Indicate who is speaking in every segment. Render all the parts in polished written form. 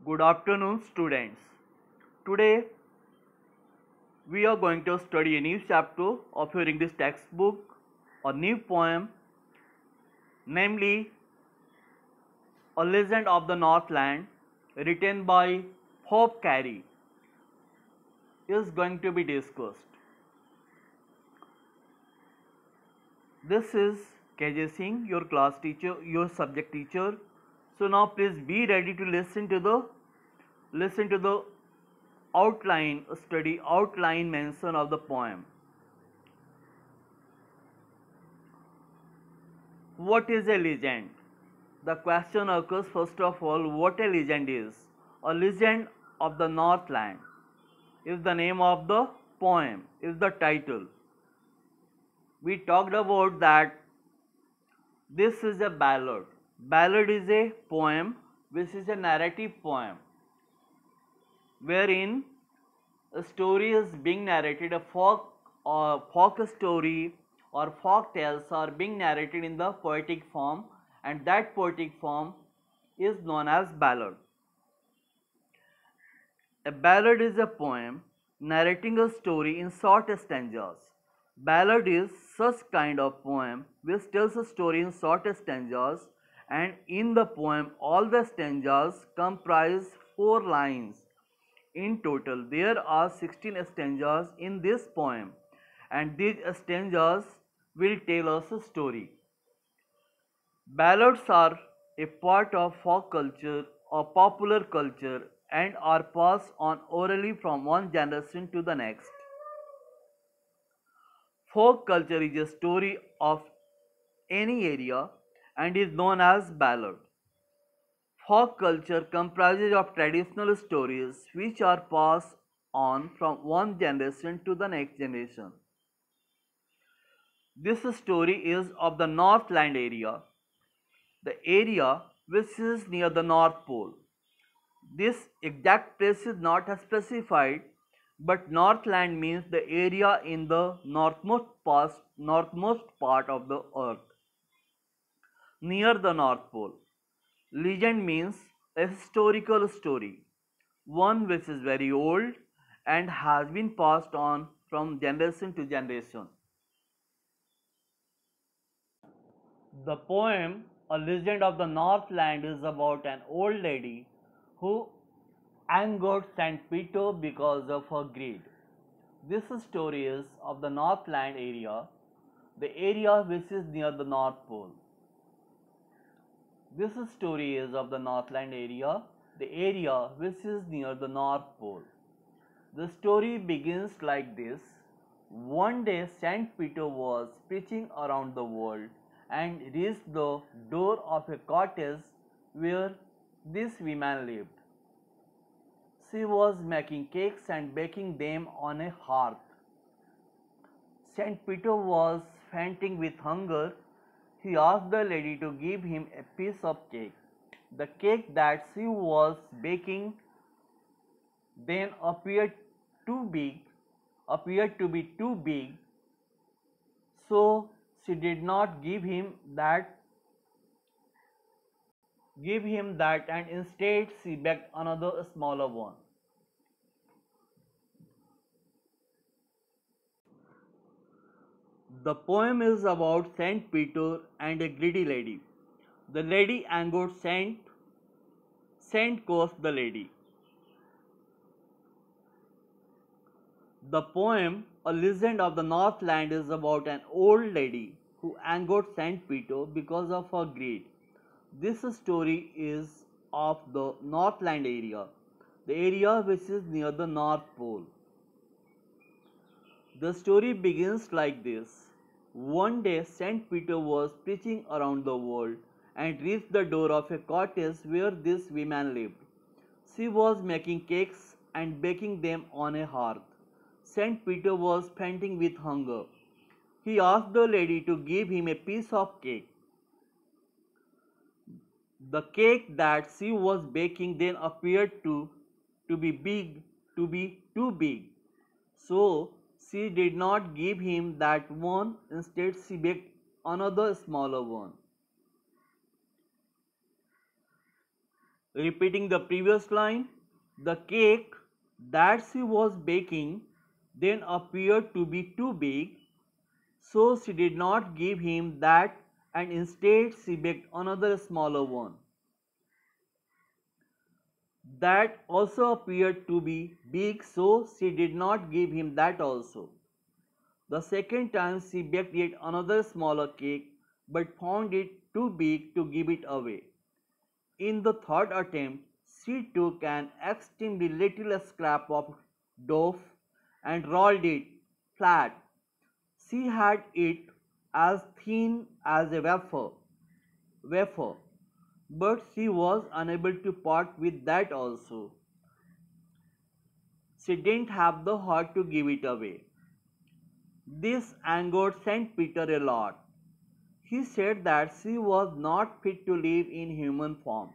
Speaker 1: Good afternoon, students. Today we are going to study a new chapter of your English textbook, a new poem, namely A Legend of the Northland, written by Hope Carey, is going to be discussed. This is KJ Singh, your class teacher, your subject teacher. So now please be ready to listen to the outline mention of the poem. What is a legend? The question occurs first of all what a legend is. A legend of the Northland is the name of the poem, is the title. We talked about that this is a ballad. Ballad is a poem which is a narrative poem wherein a story is being narrated, a folk story or folk tales are being narrated in the poetic form, and that poetic form is known as ballad. A ballad is a poem narrating a story in short stanzas. Ballad is such kind of poem which tells a story in short stanzas, and in the poem all the stanzas comprise 4 lines. In total, there are 16 stanzas in this poem, and these stanzas will tell us a story. Ballads are a part of folk culture or popular culture and are passed on orally from one generation to the next. Folk culture is a story of any area and is known as ballad. Folk culture comprises of traditional stories which are passed on from one generation to the next generation. This story is of the Northland area, the area which is near the North Pole. This exact place is not specified, but Northland means the area in the northmost part of the earth, near the North Pole. Legend means a historical story, one which is very old and has been passed on from generation to generation. The poem A Legend of the Northland is about an old lady who angered St. Peter because of her greed. This story is of the Northland area, the area which is near the North Pole. This story is of the Northland area, the area which is near the North Pole. The story begins like this. One day St. Peter was preaching around the world and reached the door of a cottage where this woman lived. She was making cakes and baking them on a hearth. St. Peter was fainting with hunger. He asked the lady to give him a piece of cake. The cake that she was baking then appeared to be too big, so she did not give him that, and instead she baked another smaller one. The poem is about Saint Peter and a greedy lady. The lady angered Saint. Saint cursed the lady. The poem A Legend of the Northland is about an old lady who angered Saint Peter because of her greed. This story is of the Northland area, the area which is near the North Pole. The story begins like this. One day Saint Peter was preaching around the world and reached the door of a cottage where this woman lived. She was making cakes and baking them on a hearth. Saint Peter was fainting with hunger. He asked the lady to give him a piece of cake. The cake that she was baking then appeared to be too big. So she did not give him that one, instead she baked another smaller one. Repeating the previous line, the cake that she was baking then appeared to be too big, so she did not give him that and instead she baked another smaller one. That also appeared to be big, so she did not give him that also. The second time she baked yet another smaller cake, but found it too big to give it away. In the third attempt, she took an extremely little scrap of dough and rolled it flat. She had it as thin as a wafer, but she was unable to part with that also. She didn't have the heart to give it away. This angered Saint Peter a lot. He said that she was not fit to live in human form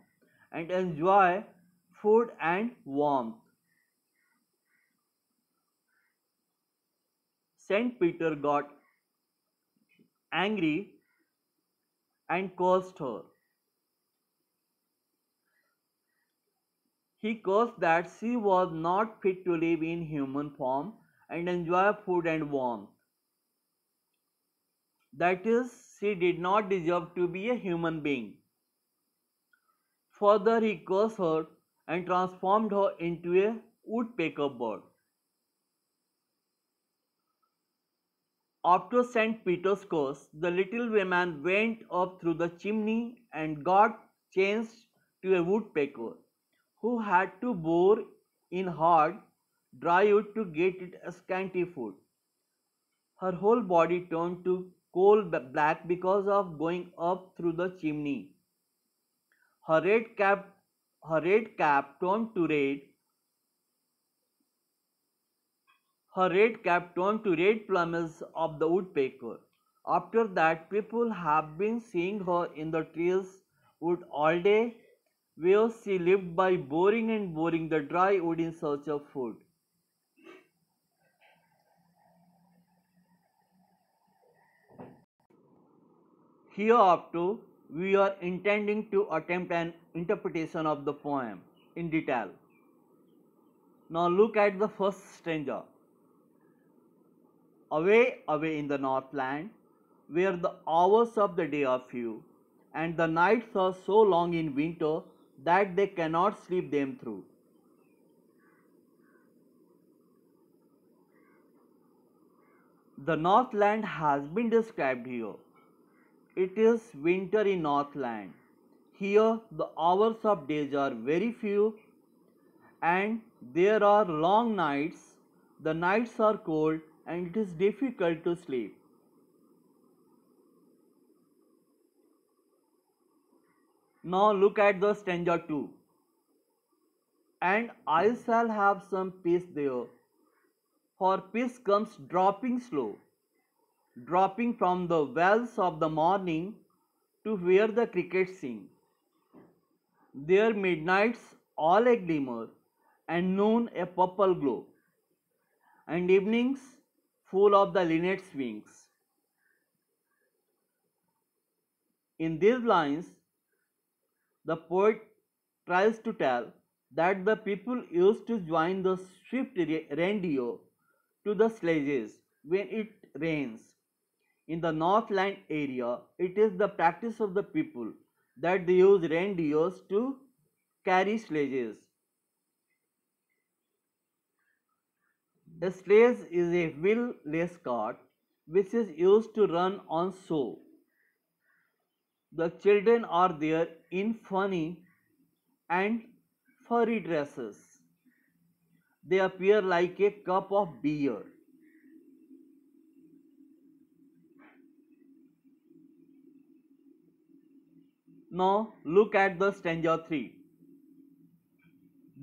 Speaker 1: and enjoy food and warmth. Saint Peter got angry and cursed her. He cursed that she was not fit to live in human form and enjoy food and warmth. That is, she did not deserve to be a human being. Further, he cursed her and transformed her into a woodpecker bird. After St. Peter's curse, the little woman went up through the chimney and got changed to a woodpecker, who had to bore in hard, dry wood to get it scanty food. Her whole body turned to coal black because of going up through the chimney. Her red cap, her red cap turned to red. Her red cap turned to red plumage of the woodpecker. After that, people have been seeing her in the trees wood all day, where she lived by boring and boring the dry wood in search of food. Hereafter, we are intending to attempt an interpretation of the poem in detail. Now look at the first stanza. Away, away in the northland, where the hours of the day are few, and the nights are so long in winter that they cannot sleep them through. The Northland has been described here. It is winter in Northland. Here the hours of days are very few and there are long nights. The nights are cold and it is difficult to sleep. Now look at the stanza 2. And I shall have some peace there, for peace comes dropping slow, dropping from the wells of the morning to where the crickets sing. There midnights all a glimmer, and noon a purple glow, and evenings full of the linnet's wings. In these lines, the poet tries to tell that the people used to join the swift reindeer to the sledges when it rains. In the Northland area, it is the practice of the people that they use reindeers to carry sledges. A sledge is a wheel-less cart which is used to run on snow. The children are there in funny and furry dresses. They appear like a cup of beer. Now look at the stanza 3.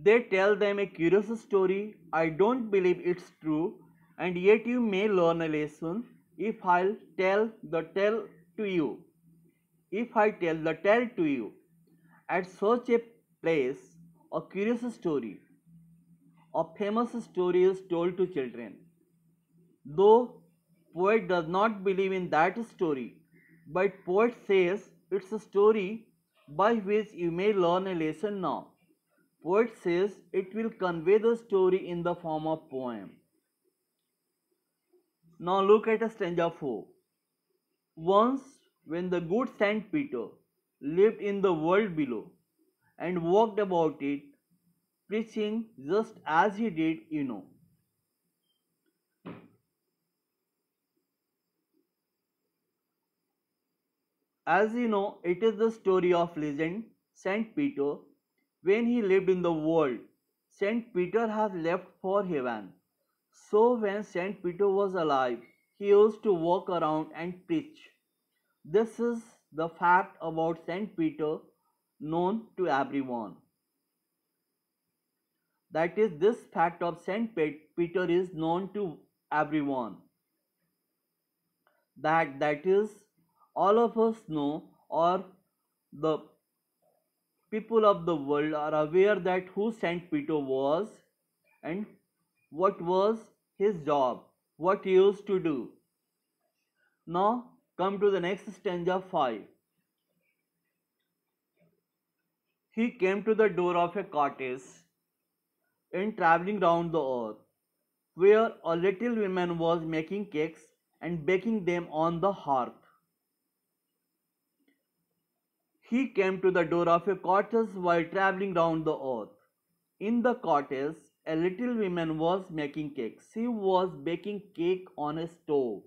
Speaker 1: They tell them a curious story. I don't believe it's true, and yet you may learn a lesson if I'll tell the tale to you. If I tell the tale to you. At such a place, a curious story, a famous story is told to children. Though poet does not believe in that story, but poet says it's a story by which you may learn a lesson now. Poet says it will convey the story in the form of poem. Now look at a stanza 4. Once, when the good Saint Peter lived in the world below and walked about it, preaching just as he did, As you know, it is the story of legend Saint Peter. When he lived in the world, Saint Peter has left for heaven. So when Saint Peter was alive, he used to walk around and preach. This is the fact about Saint Peter known to everyone. That is, this fact of Saint Peter is known to everyone. That is, all of us know, or the people of the world are aware that who Saint Peter was and what was his job, what he used to do. Now come to the next stanza 5. He came to the door of a cottage in traveling round the earth, where a little woman was making cakes and baking them on the hearth. He came to the door of a cottage while traveling round the earth. In the cottage, a little woman was making cakes. She was baking cake on a stove.